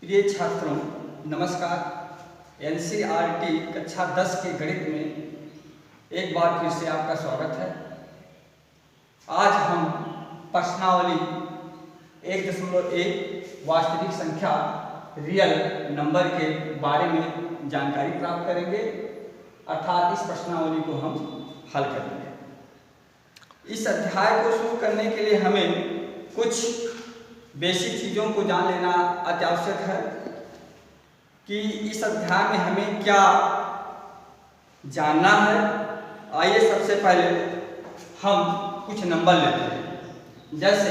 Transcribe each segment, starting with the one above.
प्रिय छात्रों, नमस्कार। एनसीईआरटी कक्षा 10 के गणित में एक बार फिर से आपका स्वागत है। आज हम प्रश्नावली 1.1 वास्तविक संख्या रियल नंबर के बारे में जानकारी प्राप्त करेंगे, अर्थात इस प्रश्नावली को हम हल करेंगे। इस अध्याय को शुरू करने के लिए हमें कुछ बेसिक चीज़ों को जान लेना अत्यावश्यक है कि इस अध्याय में हमें क्या जानना है। आइए सबसे पहले हम कुछ नंबर लेते हैं। जैसे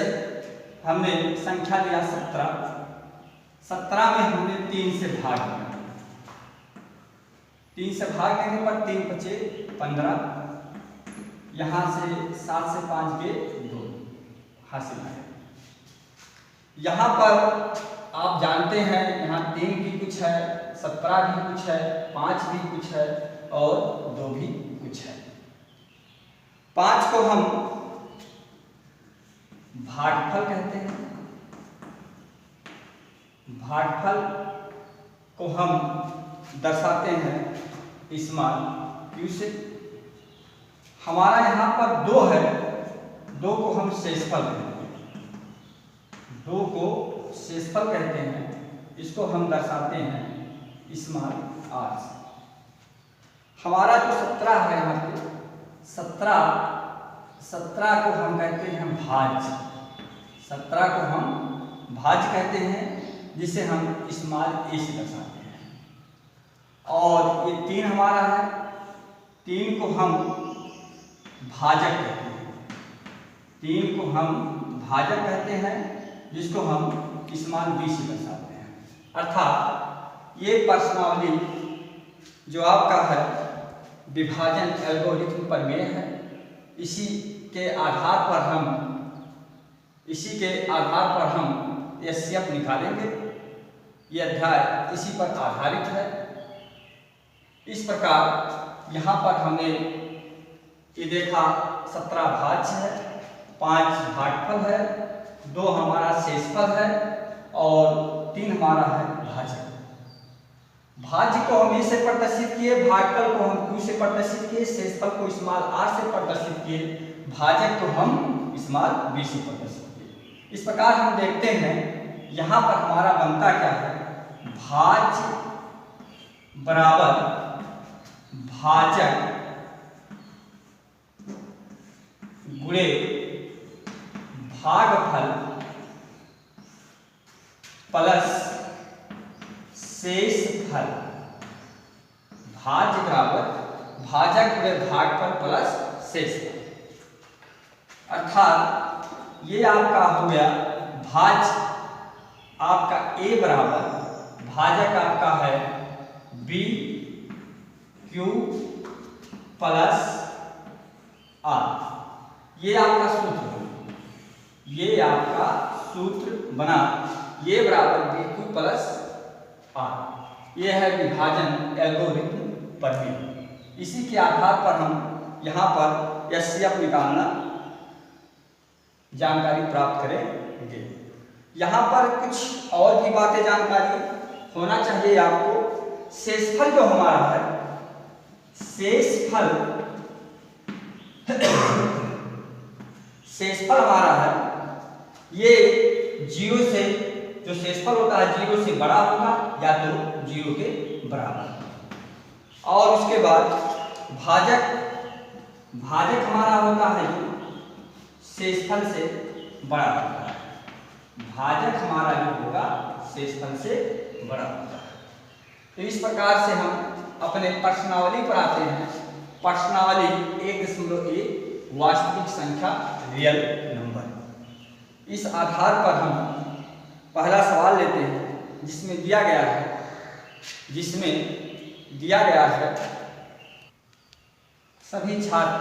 हमने संख्या लिया 17 में हमने 3 से भाग दिया। 3 से भाग देने पर 3 बचे 15, यहाँ से 7 से 5 के 2 हासिल है। यहाँ पर आप जानते हैं यहाँ 3 भी कुछ है, 17 भी कुछ है, 5 भी कुछ है और 2 भी कुछ है। 5 को हम भागफल कहते हैं। भागफल को हम दर्शाते हैं स्मॉल q से। हमारा यहाँ पर 2 है, 2 को हम शेषफल कहते हैं। 2 को शेषफल कहते हैं, इसको हम दर्शाते हैं स्मॉल r से। हमारा जो 17 है यहाँ पे 17 को हम कहते हैं भाज्य। 17 को हम भाज्य कहते हैं, जिसे हम स्मॉल a से दर्शाते हैं। और ये 3 हमारा है, 3 को हम भाजक कहते हैं। 3 को हम भाजक कहते हैं, जिसको हम स्मॉल b से दर्शाते हैं। अर्थात ये प्रश्नावली जो आपका है विभाजन एल्गोरिथम प्रमेय है। इसी के आधार पर हम एचसीएफ निकालेंगे। ये अध्याय इसी पर आधारित है। इस प्रकार यहाँ पर हमने ये देखा 17 भाज्य है, 5 भागफल है, 2 हमारा शेषफल है और 3 हमारा है भाज्य। भाज्य को हम ए से प्रदर्शित किए, भागफल को हम q से प्रदर्शित किए, शेषफल को स्मॉल r से प्रदर्शित किए, भाजक को हम स्मॉल b से प्रदर्शित किए। इस प्रकार हम देखते हैं यहाँ पर हमारा बनता क्या है, भाज्य बराबर भाजक गुणे भागफल प्लस शेषफल। भाज्य बराबर भाजक गुणे भागफल प्लस शेषफल। अर्थात ये आपका हो गया भाज्य आपका a बराबर, भाजक आपका है b q प्लस r। ये आपका सूत्र बना, ये आपका सूत्र बना, ये बराबर बी क्यू प्लस आर। ये है विभाजन एल्गोरिथम प्रमेय। इसी के आधार पर हम यहाँ पर एचसीएफ निकालना जानकारी प्राप्त करेंगे। यहाँ पर कुछ और भी बातें जानकारी होना चाहिए आपको। शेषफल जो हमारा है, शेषफल हमारा है, ये 0 से, जो शेषफल होता है 0 से बड़ा होगा या तो 0 के बराबर। और उसके बाद भाजक हमारा होता है शेषफल से बड़ा होता है। भाजक हमारा जो होगा शेषफल से बड़ा होता है। तो इस प्रकार से हम अपने प्रश्नावली पर आते हैं। प्रश्नावली 1.1 वास्तविक संख्या रियल नंबर। इस आधार पर हम पहला सवाल लेते हैं, जिसमें दिया गया है सभी छात्र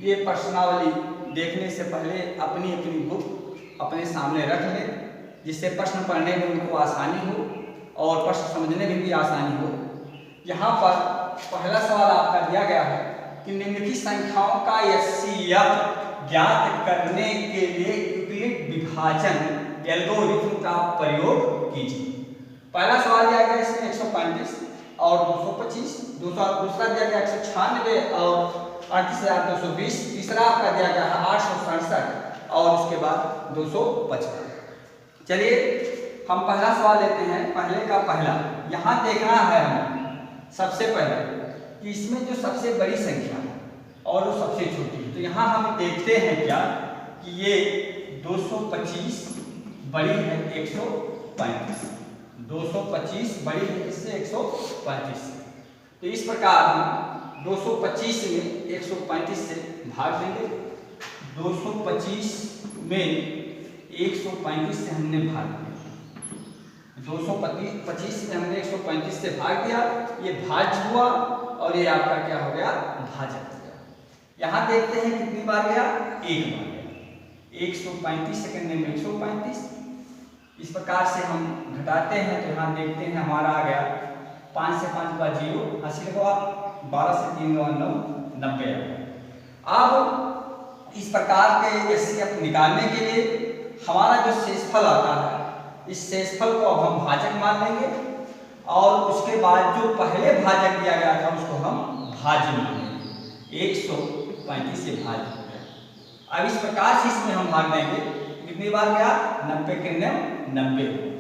ये प्रश्नावली देखने से पहले अपनी अपनी बुक अपने सामने रख लें, जिससे प्रश्न पढ़ने में उनको आसानी हो और प्रश्न समझने में भी आसानी हो। यहाँ पर पहला सवाल आपका दिया गया है कि निम्नलिखित संख्याओं का एचसीएफ ज्ञात करने के लिए यूक्लिड विभाजन एल्गोरिथम का प्रयोग कीजिए। पहला सवाल दिया गया इसमें 135 और 225, दूसरा दिया गया 196 और 38,220, तीसरा आपका दिया गया 867 और उसके बाद 255। चलिए हम पहला सवाल लेते हैं। पहले का पहला यहाँ देखना है हमें सबसे पहले कि इसमें जो सबसे बड़ी संख्या है और वो सबसे छोटी है। तो यहाँ हम देखते हैं क्या कि ये 225 बड़ी है 135, 225 बड़ी है इससे 135। तो इस प्रकार हम 225 में 135 से भाग देंगे। 225 में 135 से हमने भाग दिया, 225 में हमने 135 से भाग दिया, ये भाज्य हुआ और ये आपका क्या हो गया, भाजक हो गया। यहाँ देखते हैं कितनी बार गया, एक बार गया। 135 से करने में 135, इस प्रकार से हम घटाते हैं तो यहाँ देखते हैं हमारा आ गया 5 से 5 का 0, हासिल हुआ 12 से 3 9 90 आ गया। अब इस प्रकार के एचसीएफ निकालने के लिए हमारा जो शेषफल आता है, इस शेषफल को अब हम भाजक मान लेंगे और उसके बाद जो पहले भाजक दिया गया था उसको हम भाज्य मान लेंगे। 135 से भाज्य हो गया। अब इस प्रकार से इसमें हम भाग देंगे, कितनी बार गया, 90 के नियम 90 हो गया।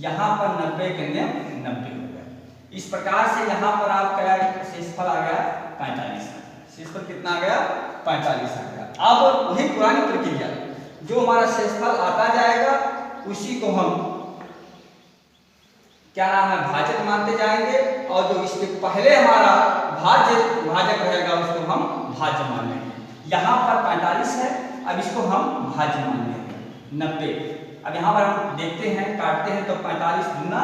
यहाँ पर 90 के नियम 90 हो गया। इस प्रकार से यहाँ पर आपका शेषफल आ गया 45। शेषफल कितना आ गया, 45 आ गया। अब वही पुरानी प्रक्रिया, जो हमारा शेषफल आता जाएगा उसी को हम क्या नाम है, भाजक मानते जाएंगे और जो इसके पहले हमारा भाजक रहेगा उसको हम भाज्य मान लेंगे। यहाँ पर 45 है, अब इसको हम भाज्य मान लेंगे 90। अब यहाँ पर हम देखते हैं, काटते हैं तो 45 गुना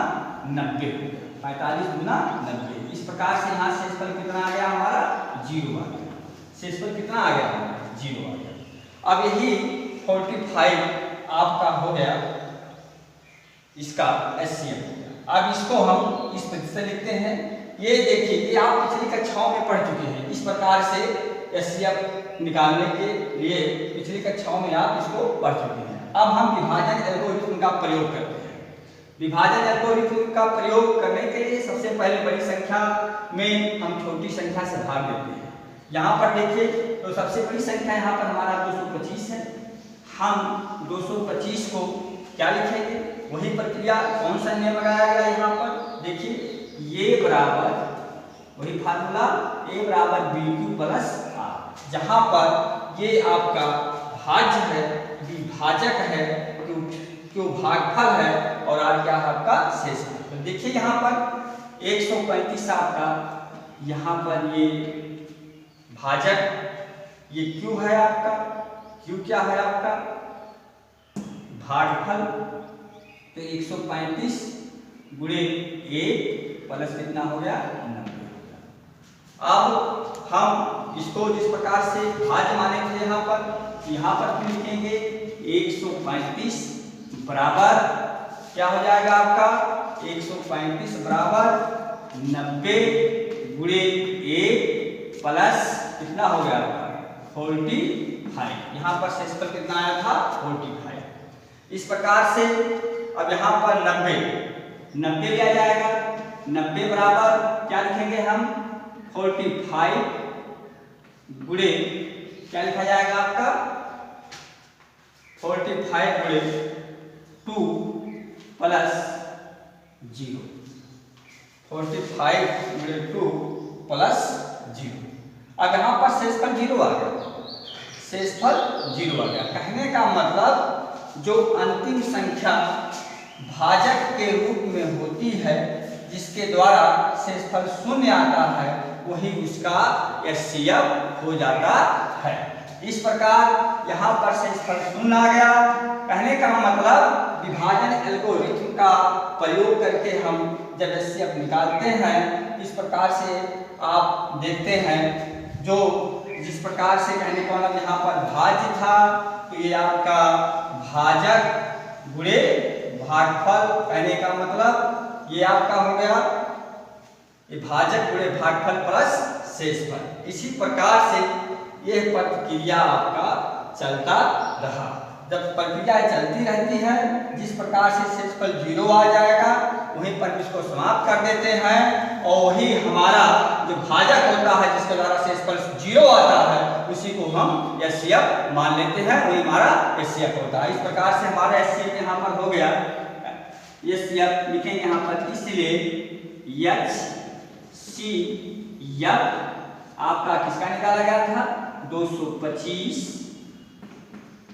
90 हो गया, 45 गुना 90। इस प्रकार से यहाँ शेषफल कितना आ गया हमारा, 0 आ गया। शेषफल कितना आ गया हमारा, 0 आ गया। अब यही 45 आपका हो गया इसका एचसीएफ। अब इसको हम इस पद्धति से लिखते हैं। ये देखिए, ये आप पिछली कक्षाओं में पढ़ चुके हैं। इस प्रकार से एचसीएफ निकालने के लिए पिछली कक्षाओं में आप इसको पढ़ चुके हैं। अब हम विभाजन एल्गोरिथम का प्रयोग करते हैं। विभाजन एल्गोरिथम का प्रयोग करने के लिए सबसे पहले बड़ी संख्या में हम छोटी संख्या से भाग देते हैं। यहाँ पर देखिए तो सबसे बड़ी संख्या यहाँ पर हमारा 225 है। हम 225 को क्या लिखेंगे, वही प्रक्रिया, कौन सा नियम लगाया गया यहाँ पर देखिए, ये बराबर वही फार्मूला, ए बराबर BQ प्लस आर। जहाँ पर ये आपका भाज्य है, विभाजक है, क्यों भागफल है और आर क्या है आपका शेषफल। तो देखिए यहाँ पर 135 आपका, यहाँ पर ये भाजक, ये Q है आपका, Q क्या है आपका भागफल। तो 135 गुणे 1 प्लस कितना हो गया, 90 हो गया। अब हम इसको जिस प्रकार से भाज्य मानेंगे यहाँ पर लिखेंगे 135 बराबर क्या हो जाएगा आपका, 135 बराबर 90 गुणे 1 प्लस कितना हो गया आपका 45। यहाँ पर शेषफल कितना आया था, 45। इस प्रकार से अब यहाँ पर 90 लिया जाएगा। 90 बराबर क्या लिखेंगे हम, 45 गुणे क्या लिखा जाएगा आपका, 45 गुणे 2 प्लस 0, 45 गुणे 2 प्लस 0। अब यहाँ पर शेषफल 0 आ गया, शेषफल 0 आ गया। कहने का मतलब जो अंतिम संख्या भाजक के रूप में होती है, जिसके द्वारा शेषफल 0 आता है, वही उसका एचसीएफ हो जाता है। इस प्रकार यहाँ पर शेषफल 0 आ गया। कहने का मतलब विभाजन एल्गोरिथम का प्रयोग करके हम जब एचसीएफ निकालते हैं, इस प्रकार से आप देखते हैं, जो जिस प्रकार से कहने का मतलब यहाँ पर भाज्य था, तो ये आपका भाजक गुणे भागफल, कहने का मतलब ये आपका हो गया ये भाजक गुणे भागफल प्लस शेषफल। इसी प्रकार से यह प्रक्रिया आपका चलता रहा। जब प्रक्रियाएं चलती रहती हैं, जिस प्रकार से शेषफल 0 आ जाएगा वहीं पर इसको समाप्त कर देते हैं और वही हमारा जो भाजक होता है जिसके द्वारा शेषफल 0 आता है उसी को हम एचसीएफ मान लेते हैं, वही हमारा एचसीएफ होता है। इस प्रकार से हमारा एचसीएफ यहाँ पर हो गया। एचसीएफ लिखेंगे यहाँ पर, इसलिए एचसीएफ आपका किसका निकाला गया था 225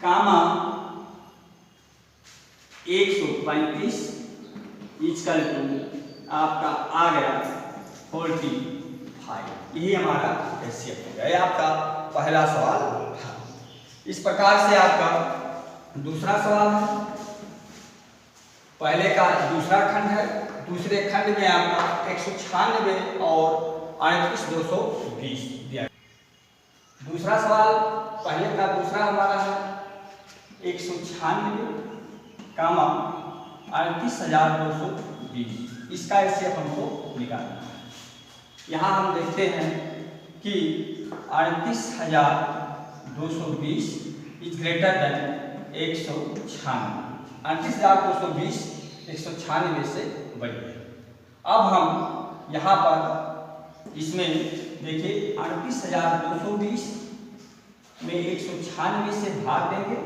कामा 135 इक्वल टू आपका आ गया 45। यही हमारा एचसीएफ हो गया। ये आपका पहला सवाल था। इस प्रकार से आपका दूसरा सवाल है, पहले का दूसरा खंड है, दूसरे खंड में आपका 196 और 38,220 दिया। दूसरा सवाल पहले का दूसरा हमारा है 196 कामा 38,220। इसका एचसीएफ हमको निकालना है। यहाँ हम देखते हैं कि 38,220 इज ग्रेटर देन 196। 38,220 196 से बड़ी है। अब हम यहाँ पर इसमें देखिए 38,220 में 196 से भाग देंगे।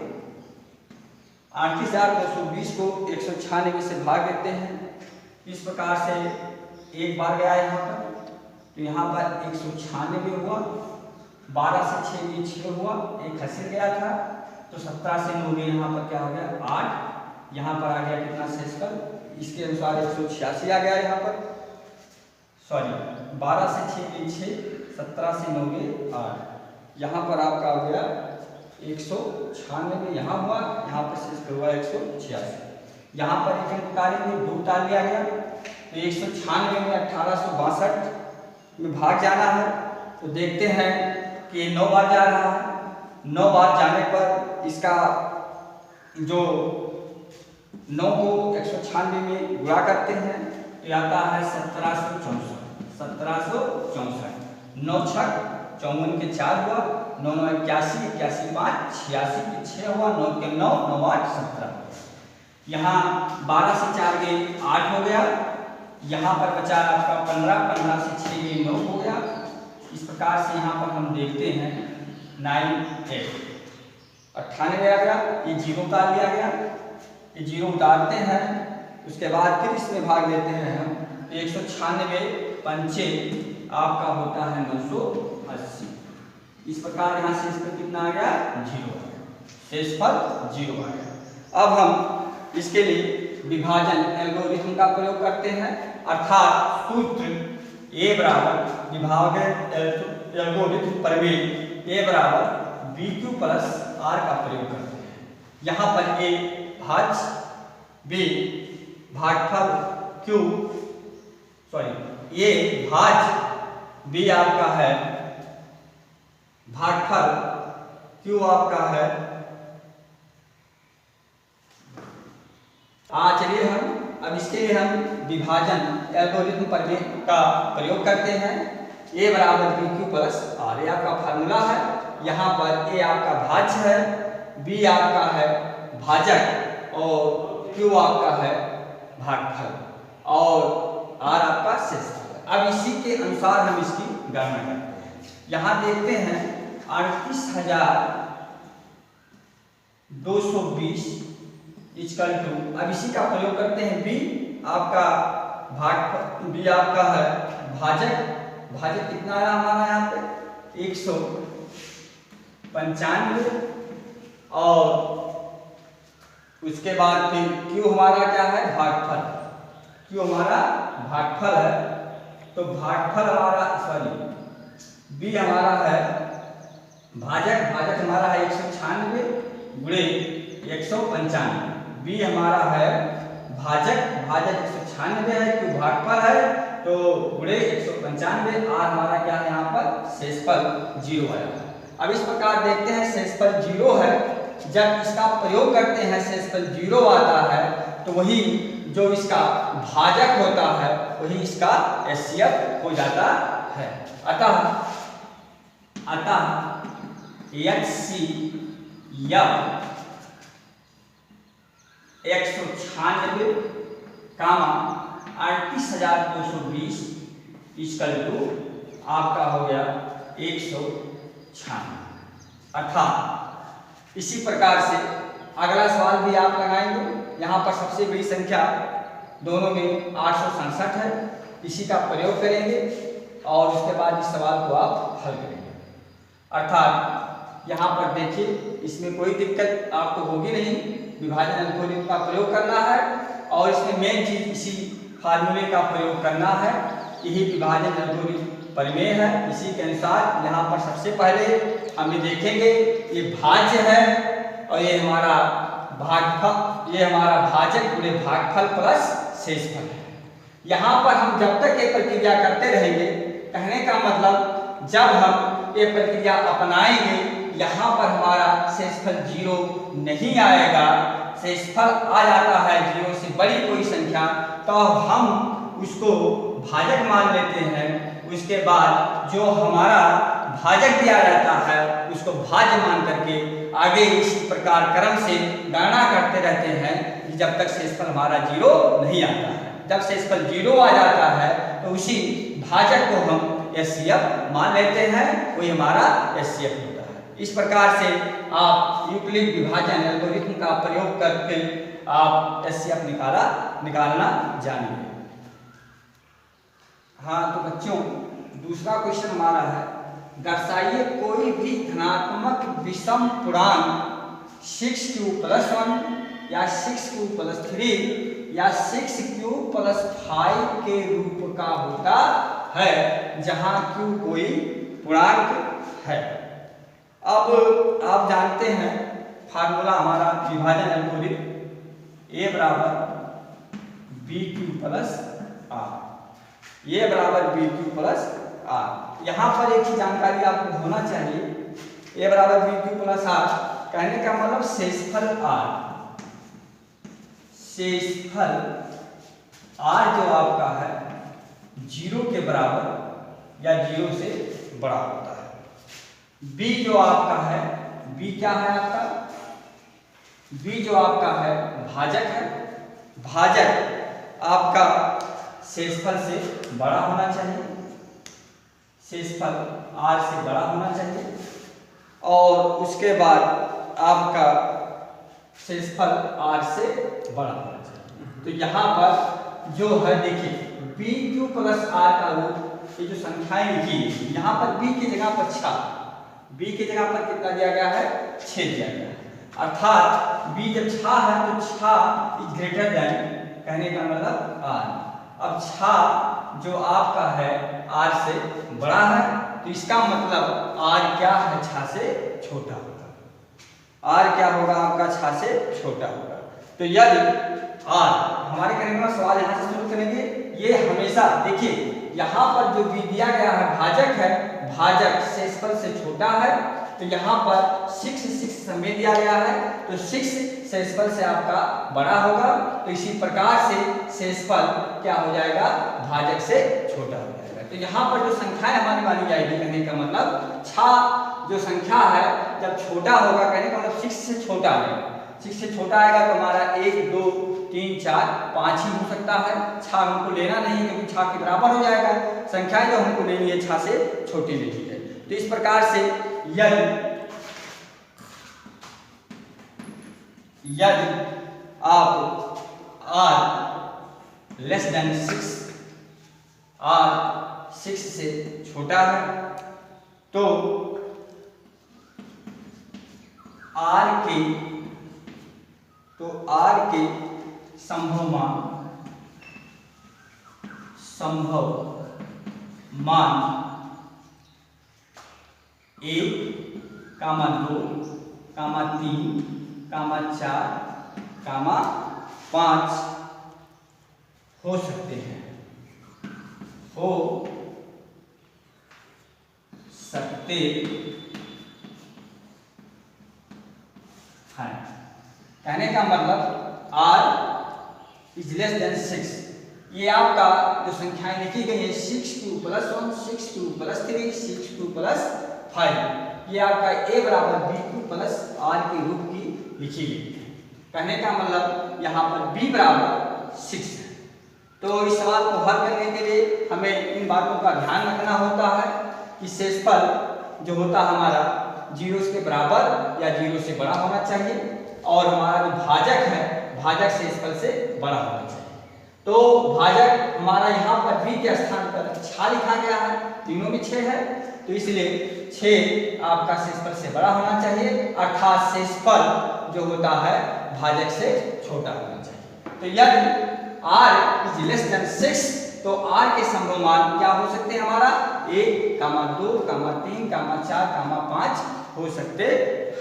38,220 को 196 से भाग देते हैं। इस प्रकार से एक बार गया यहाँ पर, तो यहाँ पर 196 हुआ, 12 से 6 ये 6 हुआ, एक खसर गया था तो 17 से 9 में यहाँ पर क्या हो गया 8। यहाँ पर आ गया कितना शेषफल, इसके अनुसार 186 आ गया यहाँ पर, सॉरी 12 से 6 के 6, 17 से 9 में 8। यहाँ पर आपका हो गया 196 यहाँ हुआ, यहाँ पर शेषफल हुआ 186। यहाँ पर एक अंक उतारेंगे, 2 उतार लिया गया तो 196 में 1862 में भाग जाना है। तो देखते हैं कि 9 बार जा रहा है। 9 बार जाने पर इसका जो 9 को 196 में गुणा करते हैं तो आता है 1764। 1764 9 छक 54 के 4 हुआ, 9 9 81, 81 5 86 के 6 हुआ, 9 के 9 9 8 17। यहाँ 12 से 4 गए 8 हो गया। यहाँ पर बचा आपका 15, 15 से 6 गए 9 हो गया। इस प्रकार से यहाँ पर हम देखते हैं 9 8 98 आ गया। ये 0 उतार लिया गया, ये 0 उतारते हैं, उसके बाद फिर इसमें भाग देते हैं हम। 196 पंचे आपका होता है 980। इस प्रकार यहाँ शेषफल कितना आ गया 0 आ गया, शेषफल 0 आ गया। अब हम इसके लिए विभाजन एल्गोरिथम का प्रयोग करते हैं, अर्थात सूत्र A बराबर विभाजन एल्गोरिथम प्रमेय A बराबर BQ प्लस R का प्रयोग करते हैं। यहाँ पर A भाज्य, B भागफल Q, सॉरी A भाज्य, B आपका है भागफल, Q आपका है। चलिए हम अब इसके लिए हम विभाजन एल्गोरिथम प्रमेय का प्रयोग करते हैं। A बराबर BQ प्लस R, ये आपका फार्मूला है। यहाँ पर A आपका भाज्य है, B आपका है भाजक और Q आपका है भागफल और R आपका शेषफल। अब इसी के अनुसार हम इसकी गणना करते हैं। यहाँ देखते हैं 38,220 इक्वल टू, अब इसी का प्रयोग करते हैं B आपका भागफल, B आपका है भाजक, भाजक कितना आया हमारा यहाँ पे 195 और उसके बाद फिर Q हमारा क्या है भागफल, Q हमारा भागफल है। तो भागफल हमारा सॉरी B हमारा है भाजक, भाजक हमारा है 196 गुणे 195। B हमारा है भाजक, भाजक 196 है, Q भागफल है तो गुणे 195। R हमारा क्या है यहाँ पर शेषफल 0 आया। अब इस प्रकार देखते हैं शेषफल 0 है, जब इसका प्रयोग करते हैं शेषफल 0 आता है तो वही जो इसका भाजक होता है वही इसका एचसीएफ हो जाता है। अतः HCF 196 कामा 38,220 इक्वल टू आपका हो गया 196। अर्थात इसी प्रकार से अगला सवाल भी आप लगाएंगे। यहाँ पर सबसे बड़ी संख्या दोनों में 867 है, इसी का प्रयोग करेंगे और उसके बाद इस सवाल को आप हल करेंगे। अर्थात यहाँ पर देखिए, इसमें कोई दिक्कत आपको होगी नहीं, विभाजन एल्गोरिथम का प्रयोग करना है और इसमें मेन चीज इसी फार्मूले का प्रयोग करना है। यही विभाजन एल्गोरिथम प्रमेय है। इसी के अनुसार यहाँ पर सबसे पहले हम ये देखेंगे, ये भाज्य है और ये हमारा भागफल, ये हमारा भाजक गुणे भागफल प्लस शेषफल है। यहाँ पर हम जब तक ये प्रक्रिया करते रहेंगे, कहने का मतलब जब हम ये प्रक्रिया अपनाएंगे, यहाँ पर हमारा शेषफल 0 नहीं आएगा। शेषफल आ जाता है 0 से बड़ी कोई संख्या, तो हम उसको भाजक मान लेते हैं। उसके बाद जो हमारा भाजक दिया जाता है उसको भाज्य मान करके आगे इसी प्रकार क्रम से गणना करते रहते हैं जब तक शेषफल हमारा 0 नहीं आता है। जब शेषफल 0 आ जाता है तो उसी भाजक को हम एचसीएफ मान लेते हैं, वही हमारा एचसीएफ होता है। इस प्रकार से आप यूक्लिड विभाजन एल्गोरिथम का प्रयोग करके आप एचसीएफ निकालना जानेंगे। हाँ, तो बच्चों दूसरा क्वेश्चन हमारा है, दर्शाइए कोई भी धनात्मक विषम पूर्णांक 6q+1 या 6q+3 या 6q+5 के रूप का होता है जहां q कोई पूर्णांक है। अब आप जानते हैं फार्मूला हमारा विभाजन एल्गोरिथम a बराबर bq+r, ये बराबर bq+r। यहाँ पर एक ही जानकारी आपको होना चाहिए, a बराबर bq+r कहने का मतलब शेषफल r, शेषफल r जो आपका है 0 के बराबर या 0 से बड़ा होता है। b जो आपका है, b क्या है आपका, b जो आपका है भाजक है। भाजक आपका शेषफल से बड़ा होना चाहिए, शेषफल r से बड़ा होना चाहिए और उसके बाद आपका शेषफल r से बड़ा होना चाहिए। तो यहाँ पर जो है देखिए bq+r का रूप, ये जो संख्याएं लिखी है यहाँ पर b की जगह पर 6, b की जगह पर कितना दिया गया है, 6 दिया गया है। अर्थात b जब 6 है तो 6 इज ग्रेटर देन, कहने का मतलब r। अब 6 जो आपका है r से बड़ा है, तो इसका मतलब r क्या है, 6 से छोटा होगा। r क्या होगा आपका, 6 से छोटा होगा। तो यदि r हमारे करने का सवाल यहाँ से शुरू करेंगे, ये हमेशा देखिए यहाँ पर जो भी दिया गया है भाजक है, भाजक शेषफल से छोटा है, तो यहाँ पर 6 समय दिया गया है, तो 6 शेषफल से आपका बड़ा होगा। तो इसी प्रकार से शेषफल क्या हो जाएगा, भाजक से छोटा हो जाएगा। तो यहाँ पर जो संख्याएं हमारी मानी जाएगी, कहने का मतलब 6 जो संख्या है जब छोटा होगा, कहने का मतलब 6 से छोटा आएगा। 6 से छोटा आएगा तो हमारा 1 2 3 4 5 ही हो सकता है। 6 हमको लेना नहीं है क्योंकि 6 के बराबर हो जाएगा। संख्याएं जो हमको लेनी है 6 से छोटी लेनी है। तो इस प्रकार से यदि आप r लेस देन 6, r 6 से छोटा है, तो r के संभव मान 1, 2, 3, 4, 5 हो सकते हैं, कहने का मतलब r इज लेस देन 6। ये आपका जो संख्याएं लिखी गई है 6q+1, 6q+3, 6q+5, ये आपका a बराबर bq+r के रूप की लिखी गई है। कहने का मतलब यहाँ पर b बराबर 6 है। तो इस सवाल को हल करने के लिए हमें इन बातों का ध्यान रखना होता है कि शेषफल जो होता है हमारा 0 के बराबर या 0 से बड़ा होना चाहिए, और हमारा जो भाजक है भाजक शेषफल से बड़ा होना चाहिए। तो भाजक हमारा यहाँ पर b के स्थान पर 6 लिखा गया है, तीनों में 6 है, तो इसलिए 6 आपका शेषफल से बड़ा होना चाहिए, अर्थात शेषफल जो होता है भाजक से छोटा होना चाहिए। तो यदि r इज लेस देन 6 तो r के संभव मान क्या हो सकते हैं हमारा 1, 2, 3, 4, 5 हो सकते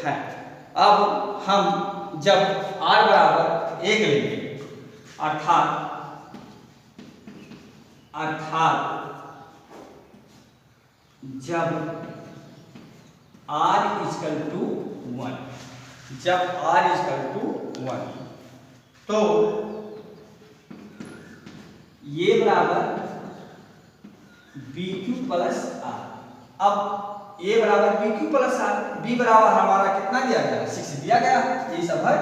हैं। अब हम जब r बराबर 1 लेंगे अर्थात जब r इक्वल टू 1, जब r इक्वल टू 1 तो ये बराबर BQ प्लस R। अब A बराबर BQ प्लस R, B बराबर हमारा कितना दिया गया 6 दिया गया, ये सब है।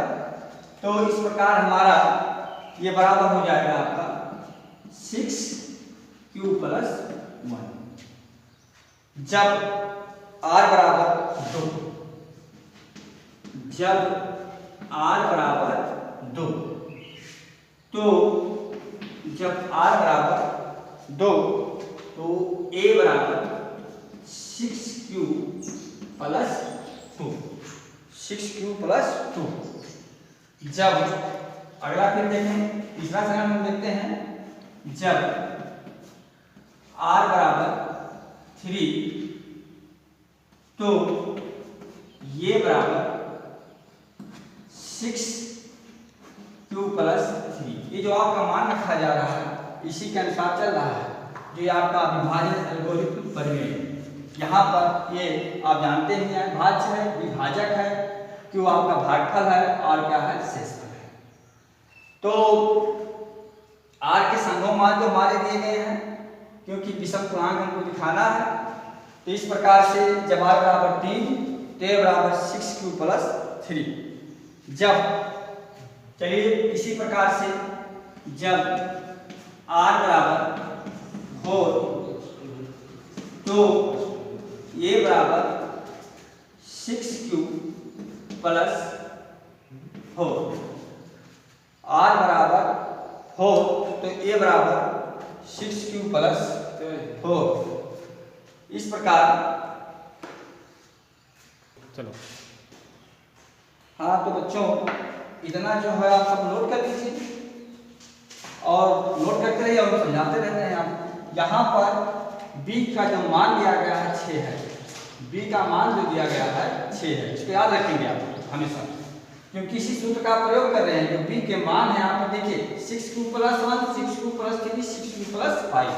तो इस प्रकार हमारा ये बराबर हो जाएगा आपका 6Q प्लस 1। जब R बराबर 2, जब R बराबर 2 तो जब R बराबर 2 तो A बराबर 6Q प्लस 2, 6Q प्लस 2। जब अगला फिर देखें, तीसरा समीकरण हम देखते हैं, जब R बराबर 3 तो ये बराबर 6Q प्लस 3। ये जो आपका मान रखा जा रहा है इसी के अनुसार चल रहा है, जो ये आपका विभाजन एल्गोरिथम पर में यहाँ पर ये आप जानते हैं भाज्य है, विभाजक है, Q आपका भागफल है और क्या है शेषफल है। तो R के संभव मान जो हमारे दिए गए हैं, क्योंकि विषम पूर्णांक हमको दिखाना है, तो इस प्रकार से जब R बराबर 3 तो A बराबर 6Q प्लस 3। जब चलिए इसी प्रकार से जब R बराबर 4 तो ये बराबर 6Q प्लस 4। R बराबर 4 तो A बराबर 6Q प्लस 4। इस प्रकार चलो हाँ, तो बच्चों इतना जो है आप सब नोट कर लीजिए और नोट करते रहिए और समझाते रहते हैं आप। यहाँ पर B का जो मान दिया गया है 6 है, B का मान जो दिया गया है 6 है, इसको याद रखेंगे आप हमेशा, क्योंकि इसी सूत्र का प्रयोग कर रहे हैं। जो B के मान है यहाँ पर देखिए 6Q plus 1, 6Q plus 3, 6Q plus 5,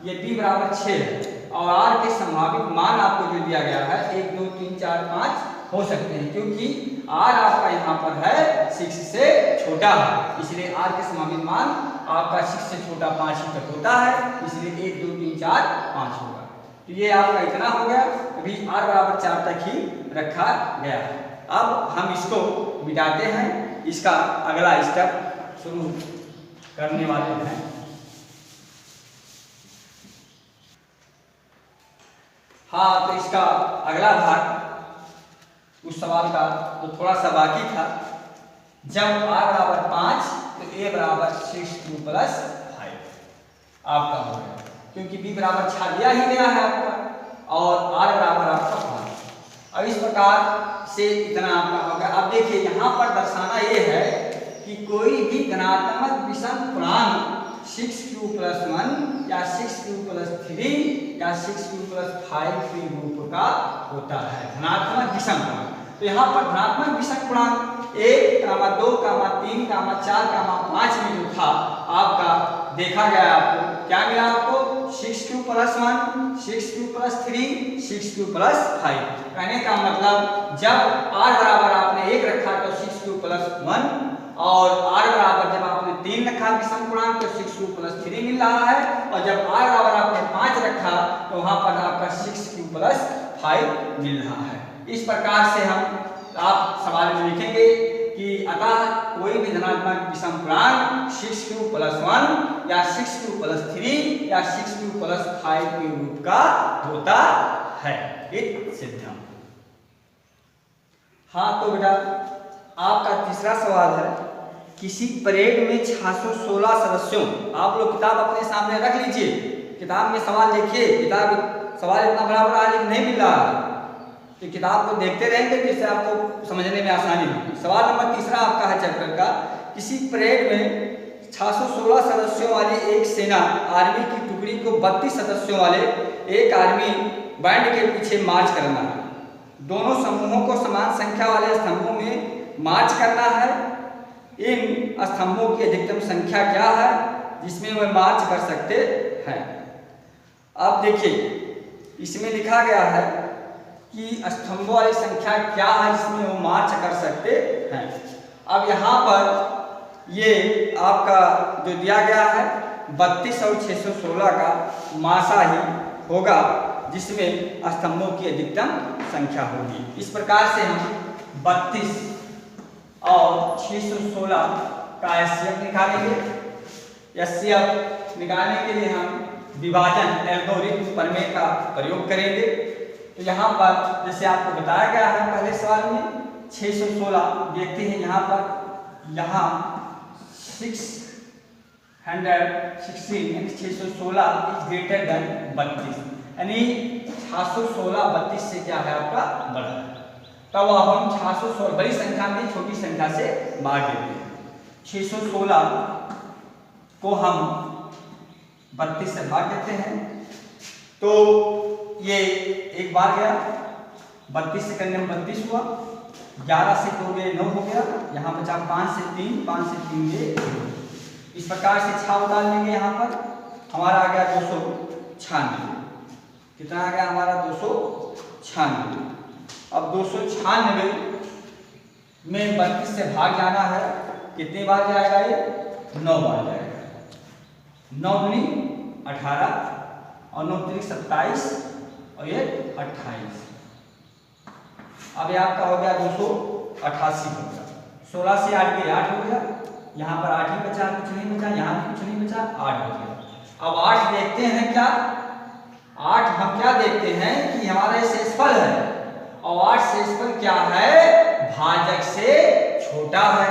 ये B बराबर 6 है। और R के संभावित मान आपको जो दिया गया है 1, 2, 3, 4, 5 हो सकते हैं, क्योंकि R आपका यहाँ पर है 6 से छोटा है, इसलिए R के संभावित मान आपका 6 से छोटा 5 ही तक होता है, इसलिए 1, 2, 3, 4, 5 होगा। तो ये आपका इतना हो गया, अभी R बराबर 4 तक ही रखा गया है। अब हम इसको मिटाते हैं, इसका अगला स्टेप शुरू करने वाले हैं। हाँ, तो इसका अगला भाग उस सवाल का तो थोड़ा सा बाकी था। जब R बराबर 5 तो A बराबर 6Q प्लस 5 आपका हो गया, क्योंकि B बराबर 6 दिया ही गया है आपका और R बराबर आपका 5। अब इस प्रकार से इतना आपका हो गया। अब देखिए यहाँ पर दर्शाना ये है कि कोई भी धनात्मक विषम पूर्णांक 6Q प्लस 1 या 6Q प्लस 3 या 6Q प्लस 5 के रूप का होता है, धनात्मक विषम पूर्णांक। तो यहाँ पर धनात्मक विषम पूर्णांक 1, 2, 3, 4, 5 में जो था आपका देखा गया, आपको क्या मिला, आपको 6Q plus 1, 6Q plus 3, 6Q plus 5। कहने का मतलब जब R बराबर आपने 1 रखा तो 6Q प्लस 1, और R बराबर जब आपने 3 रखा विषम पूर्णांक तो 6Q प्लस 3 मिल रहा है, और जब R बराबर आपने 5 रखा तो वहां पर आपका 6Q प्लस 5 मिल रहा है। इस प्रकार से हम आप सवाल में लिखेंगे कि अतः कोई भी धनात्मक विषम पूर्णांक 6q + 1 या 6q + 3 या 6q + 5 के रूप का होता है। एक सिद्धांत। हाँ तो बेटा आपका तीसरा सवाल है, किसी परेड में 616 सदस्यों, आप लोग किताब अपने सामने रख लीजिए, किताब में सवाल देखिए, किताब सवाल इतना बड़ा बड़ा लेकिन नहीं मिल रहा है, तो किताब को देखते रहेंगे जिससे आपको समझने में आसानी होगी। सवाल नंबर तीसरा आपका है चैप्टर का, किसी परेड में 616 सदस्यों वाली एक सेना आर्मी की टुकड़ी को 32 सदस्यों वाले एक आर्मी बैंड के पीछे मार्च करना है। दोनों समूहों को समान संख्या वाले स्तंभों में मार्च करना है। इन स्तंभों की अधिकतम संख्या क्या है जिसमें वे मार्च कर सकते हैं। अब देखिए इसमें लिखा गया है कि स्तंभों वाली संख्या क्या है जिसमें वो मार्च कर सकते हैं। अब यहाँ पर ये आपका जो दिया गया है 32 और 616 का मासा ही होगा जिसमें स्तंभों की अधिकतम संख्या होगी। इस प्रकार से हम 32 और 616 का एचसीएफ निकालेंगे। एचसीएफ निकालने के लिए हम विभाजन एल्गोरिथम प्रमेय का प्रयोग करेंगे। तो यहाँ पर जैसे आपको बताया गया है पहले सवाल में 616 देखते हैं, यहाँ पर यहाँ 616 616 इज ग्रेटर देन 32, यानी 616 32 से क्या है आपका बड़ा है। तब अब हम 616 बड़ी संख्या में छोटी संख्या से भाग देते हैं। 616 को हम 32 से भाग देते हैं तो ये एक बार गया, 32 से करने में 32 हुआ, 11 से 2 गए 9 हो गया, यहाँ बचा 5 से 3, 5 से 3 गए। इस प्रकार से 6 उतार लेंगे, यहाँ पर हमारा आ गया 296। कितना आ गया हमारा 296। अब 296 में 32 से भाग जाना है, कितनी बार जाएगा ये 9 बार जाएगा। 9 दूनी 18 और 9 त्रिक 27 और ये 28। अब ये आपका हो गया 288 हो गया। 16 से 8 के 8 हो गया, यहाँ पर 8 ही बचा, कुछ नहीं बचा, यहाँ भी कुछ नहीं बचा, 8 हो गया। अब 8 देखते हैं क्या, 8 हम क्या देखते हैं कि हमारा शेषफल है और 8 शेषफल क्या है, भाजक से छोटा है।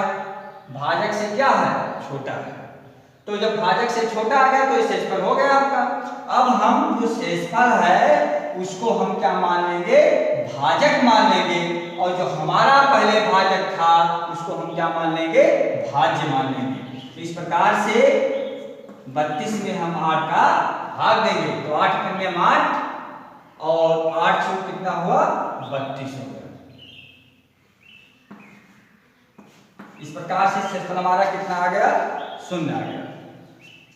भाजक से क्या है, छोटा है। तो जब भाजक से छोटा आ गया तो ये शेषफल हो गया आपका। अब हम जो शेषफल है उसको हम क्या मान लेंगे, भाजक मान लेंगे, और जो हमारा पहले भाजक था उसको हम क्या मान लेंगे, भाज्य मान लेंगे। तो इस प्रकार से 32 में हम 8 का भाग देंगे तो 8 करने में 8 और 8 से कितना हुआ 32 हो गया। इस प्रकार से शेषफल हमारा कितना आ गया, 0 आ गया।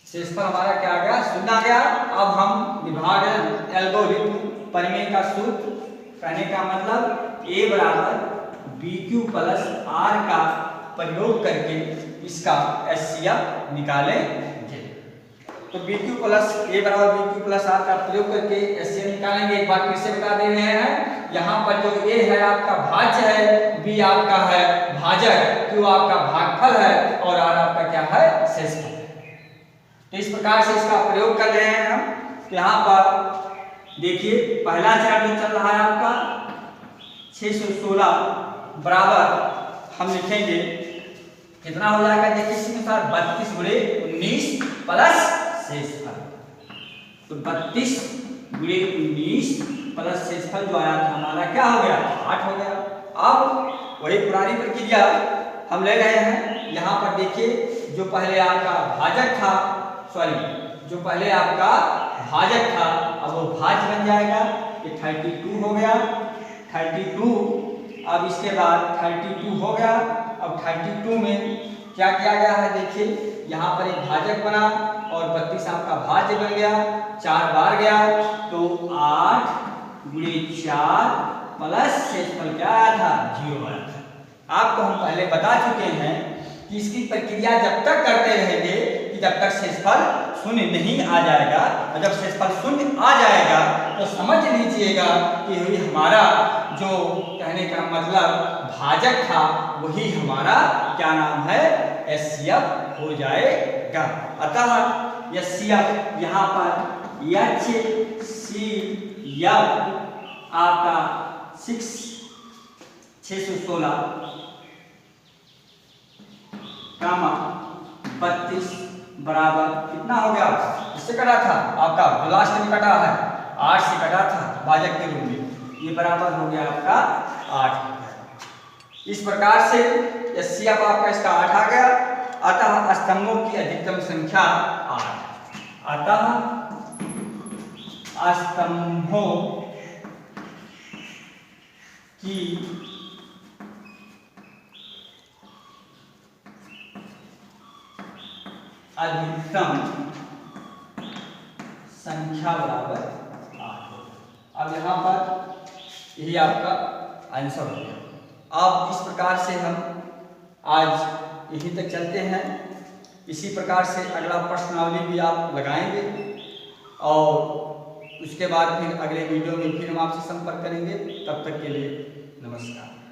शेषफल हमारा क्या आ गया, 0 आ गया। अब हम विभाजन एल्गोरिथम प्रमेय का सूत्र, कहने का मतलब A बराबर BQ प्लस R का प्रयोग करके इसका एचसीएफ निकालेंगे। तो BQ प्लस A बराबर BQ प्लस R का प्रयोग करके एचसीएफ निकालेंगे। एक बार फिर से बता दे रहे हैं, यहाँ पर जो A है आपका भाज्य है, B आपका है भाजक, Q आपका भागफल है और R आपका क्या है, शेषफल। तो इस प्रकार से इसका प्रयोग कर रहे हैं हम। तो यहाँ पर देखिए पहला चरण में चल रहा है आपका 616 बराबर हम लिखेंगे कितना हो जाएगा, देखिए इसी अनुसार 32 गुणे 19 प्लस शेषफल। तो 32 गुणे 19 प्लस शेषफल जो आया था हमारा क्या हो गया, 8 हो गया। अब वही पुरानी प्रक्रिया हम ले रहे हैं। यहाँ पर देखिए जो पहले आपका भाजक था, जो पहले आपका भाजक था अब वो भाज्य बन जाएगा। ये 32 हो गया, 32। अब इसके बाद 32 हो गया। अब 32 में क्या किया गया है, देखिए यहाँ पर एक भाजक बना और 32 आपका भाज्य बन गया, 4 बार गया तो 8 गुणे 4 प्लस शेषफल क्या आया था, 0 आया था। आपको हम पहले बता चुके हैं कि इसकी प्रक्रिया जब तक करते रहेंगे कि जब तक शेषफल शून्य नहीं आ जाएगा, और जब शेषफल शून्य आ जाएगा तो समझ लीजिएगा कि हमारा जो कहने का मतलब भाजक था वही हमारा क्या नाम है, HCF हो जाएगा। अतः HCF यहाँ पर HCF आपका 616 कामा 32 बराबर कितना हो गया, इससे कटा था आपका लास्ट में कटा है 8 से कटा था भाजक के रूप में, ये बराबर हो गया आपका 8। इस प्रकार से HCF आपका इसका 8 आ गया। अतः स्तंभों की अधिकतम संख्या 8, अतः स्तंभों की अधिकतम संख्या बराबर 8 होगा। अब यहाँ पर यही आपका आंसर हो गया। अब इस प्रकार से हम आज यहीं तक चलते हैं। इसी प्रकार से अगला प्रश्नावली भी आप लगाएंगे और उसके बाद फिर अगले वीडियो में फिर हम आपसे संपर्क करेंगे। तब तक के लिए नमस्कार।